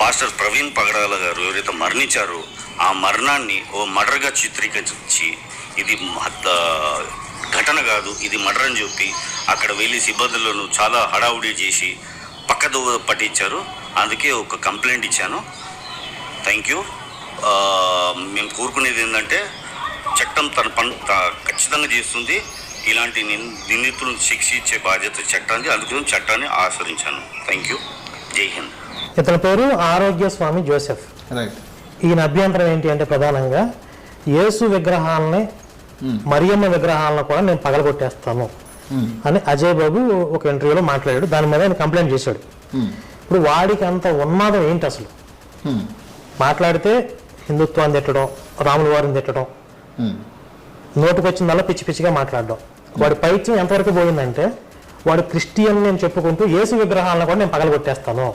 Pastor Praveen పగడాల గారు ఎవరైతే మరణించారో ఆ మరణాన్ని ఓ మర్డర్గా చిత్రీకరించి ఇది ఘటన కాదు, ఇది మర్డర్ అని చెప్పి అక్కడ వెళ్ళి సిబ్బందులను చాలా హడావుడి చేసి పక్కదో పట్టించారు. అందుకే ఒక కంప్లైంట్ ఇచ్చాను. Thank you. మేము కోరుకునేది ఏంటంటే చట్టం తన పని ఖచ్చితంగా చేస్తుంది. ఇలాంటి నిందితులను శిక్షించే బాధ్యత చట్టానికి, అందుకని చట్టాన్ని ఆచరించాను. Thank you. జై హింద్. ఇతని పేరు ఆరోగ్య స్వామి జోసెఫ్. ఈయన అభ్యంతరం ఏంటి అంటే ప్రధానంగా యేసు విగ్రహాలని మరియమ్మ విగ్రహాలను కూడా నేను పగలగొట్టేస్తాను అని అజయ్ బాబు ఒక ఇంటర్వ్యూలో మాట్లాడాడు. దాని మీద ఆయన కంప్లైంట్ చేశాడు. ఇప్పుడు వాడికి అంత ఉన్మాదం ఏంటి అసలు? మాట్లాడితే హిందుత్వాన్ని తిట్టడం, రాముల వారిని తిట్టడం, నోటికి వచ్చిందల్లా పిచ్చి పిచ్చిగా మాట్లాడడం. వాడి పైత్యం ఎంతవరకు పోయిందంటే వాడు క్రిస్టియన్ నేను చెప్పుకుంటూ యేసు విగ్రహాలను కూడా నేను పగలగొట్టేస్తాను